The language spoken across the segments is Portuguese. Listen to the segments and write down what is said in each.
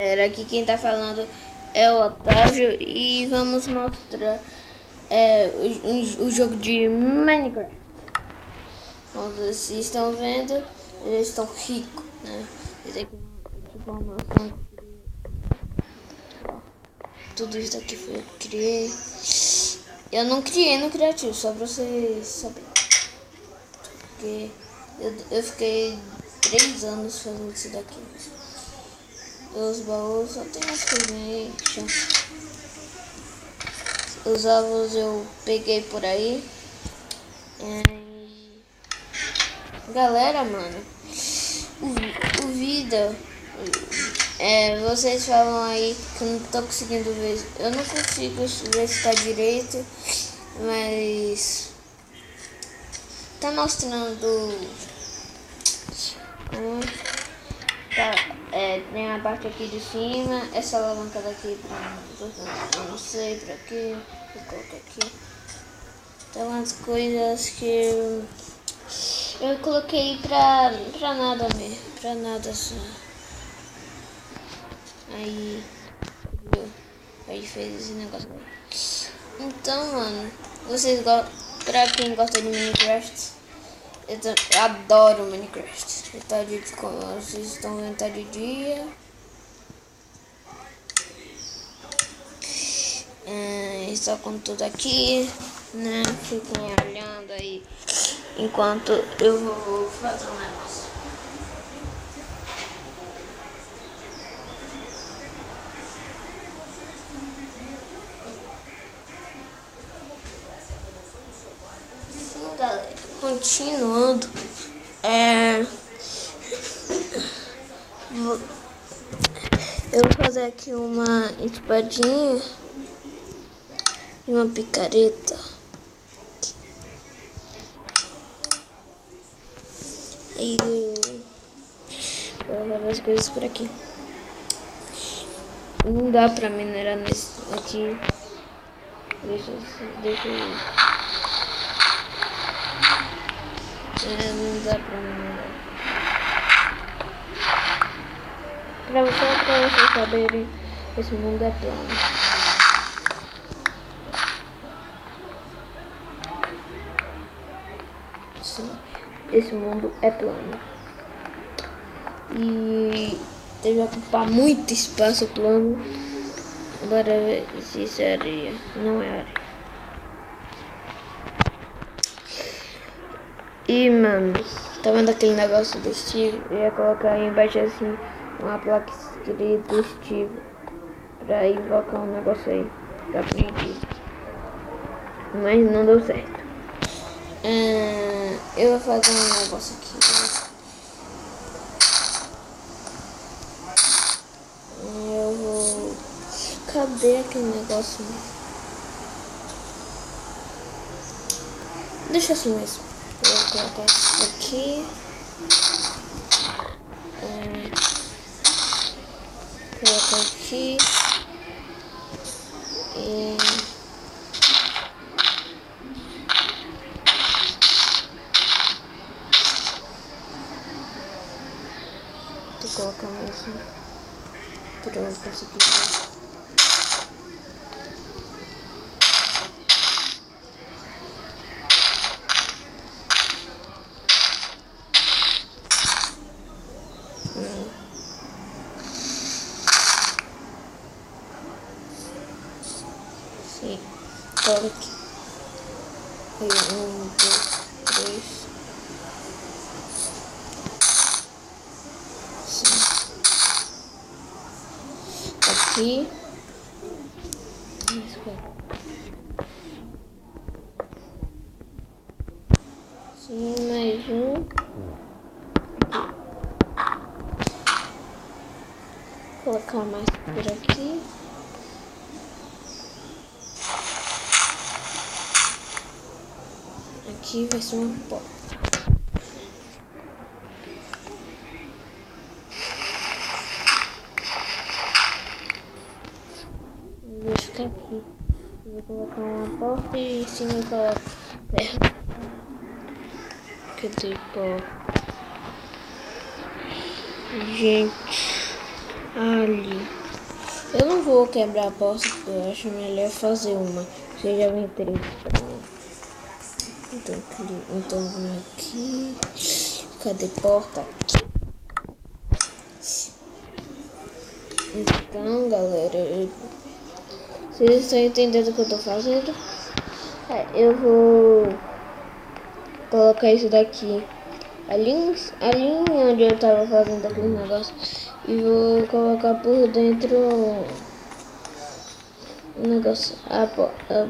Era aqui quem tá falando é o Otávio e vamos mostrar o jogo de Minecraft. Como vocês estão vendo, eles estão ricos, né? Esse aqui é informação. Tudo isso aqui foi eu que criei. Eu não criei no criativo, só pra vocês saberem. Porque eu fiquei 3 anos fazendo isso daqui. Os baús só tem as coisinhas aí, chão. Os ovos eu peguei por aí. Galera, mano, o vídeo, vocês falam aí que eu não tô conseguindo ver. Eu não consigo ver se tá direito, mas tá mostrando. Tem a parte aqui de cima, essa alavanca daqui pra não sei pra quê, vou colocar aqui. Tem umas coisas que eu coloquei pra nada mesmo, pra nada só. Aí fez esse negócio aí. Então, mano, pra quem gosta de Minecraft, eu adoro Minecraft. Como vocês estão vendo, tá de dia. Estou com tudo aqui, né? Fiquem olhando aí enquanto eu vou fazer um negócio. Sim, galera, continuando. Eu vou fazer aqui uma espadinha e uma picareta. E vou fazer as coisas por aqui. Não dá pra minerar nesse aqui. Deixa eu... não dá pra minerar. Pra vocês saberem, esse mundo é plano. Sim, esse mundo é plano. E deve ocupar muito espaço plano. Bora ver se isso é areia. Não é areia. E, mano, tá vendo aquele negócio do Steve? Eu ia colocar aí embaixo assim uma placa escrita Steve pra invocar um negócio aí que eu aprendi, mas não deu certo. Eu vou fazer um negócio aqui. Eu vou... Cadê aquele negócio? Deixa assim mesmo. Eu vou colocar isso aqui. Colocar aqui. E... Vou colocar mesmo. Por eu conseguir ver. Sim, coloca aqui. Aí, 1, 2, 3. Sim. Aqui. Sim, mais um. Vou colocar mais por aqui. Aqui vai ser uma porta. Vou ficar aqui. Vou colocar uma porta e em cima eu coloco terra. Cadê porta? Gente. Ali. Eu não vou quebrar a porta, porque eu acho melhor fazer uma. Porque já vem 3 pra mim. Então vem aqui. Cadê porta? Aqui. Então, galera, vocês estão entendendo o que eu tô fazendo? Eu vou colocar isso daqui ali onde eu tava fazendo aquele negócio e vou colocar por dentro o negócio.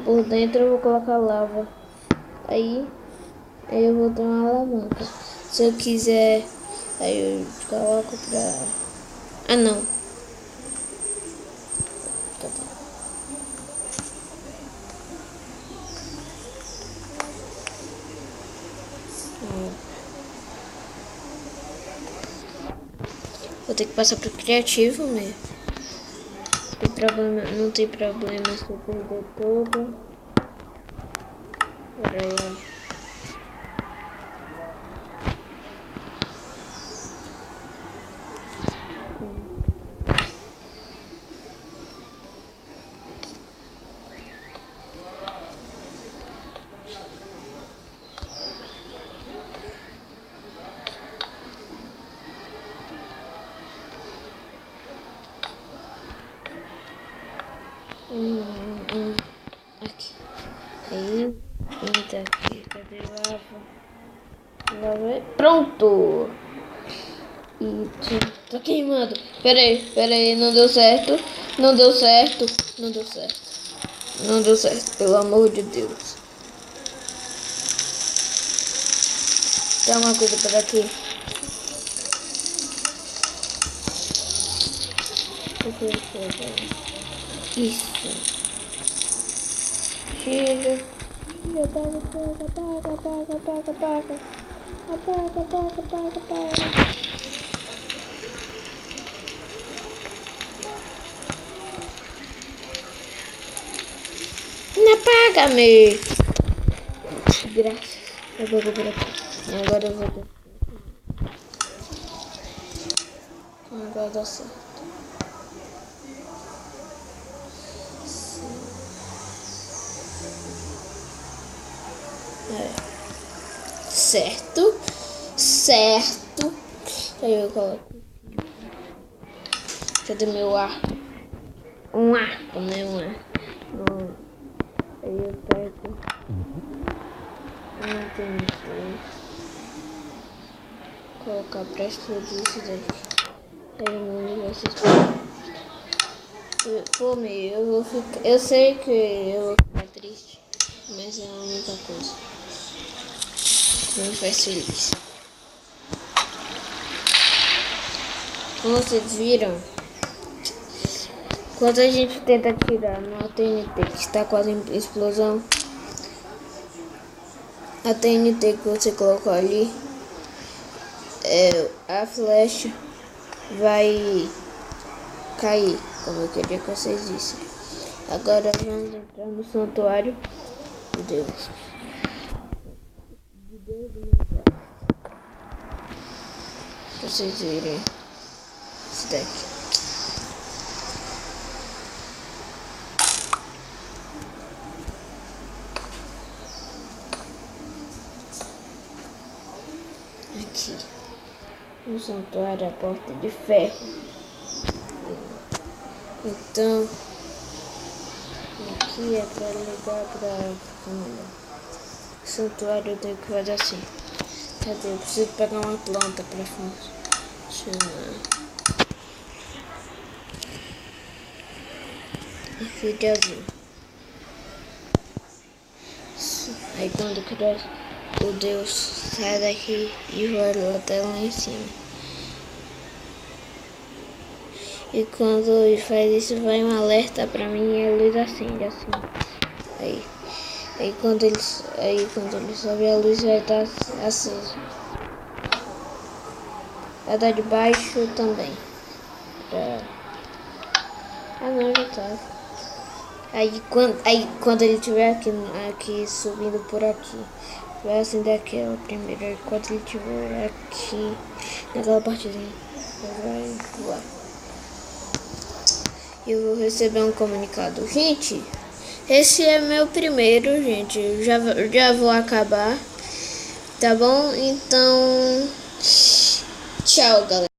Por dentro eu vou colocar lava. Aí eu vou ter uma alavanca. Se eu quiser, aí eu coloco pra... Ah, não. Vou ter que passar pro criativo, né? Não tem problema se eu perder tudo. Pera aí. Aqui. Aí, entra aqui. Cadê lava? Pronto! E tá queimando. Pera aí, não deu certo. Não deu certo, pelo amor de Deus. Tem uma coisa por aqui. Isso. Tira. Apaga. Não apaga-me. Graças. Apagou por aqui. Agora eu vou... Agora dá certo. Certo. Aí eu coloco. Cadê meu arco? Um arco, né? Um arco. Aí eu pego. Não tem isso. Colocar pra explodir isso daqui. Aí o mundo vai se explodir. Pô, eu vou ficar. Eu sei que eu vou ficar triste, mas é a única coisa que me faz feliz. Como vocês viram, quando a gente tenta atirar no TNT que está quase em explosão, a TNT que você colocou ali, a flecha vai cair, como eu queria que vocês dissem. Agora vamos entrar no santuário de Deus. Pra vocês verem isso daqui. Aqui no santuário, a porta de ferro. Então aqui é para ligar para câmera. O santuário eu tenho que fazer assim. Cadê? Eu preciso pegar uma planta para funcionar. E fica azul. Aí quando cresce, o Deus sai daqui e vai até lá em cima. E quando ele faz isso, vai um alerta pra mim e a luz acende assim. Aí quando ele sobe, a luz vai estar acesa. Vai dar de baixo também. Ah não, já tá. Aí quando ele estiver aqui subindo por aqui, vai acender aquela primeira. E quando ele estiver aqui, naquela partezinha, vai voar. Eu vou receber um comunicado. Gente, esse é meu primeiro, gente. Já vou acabar. Tá bom? Então, tchau, galera.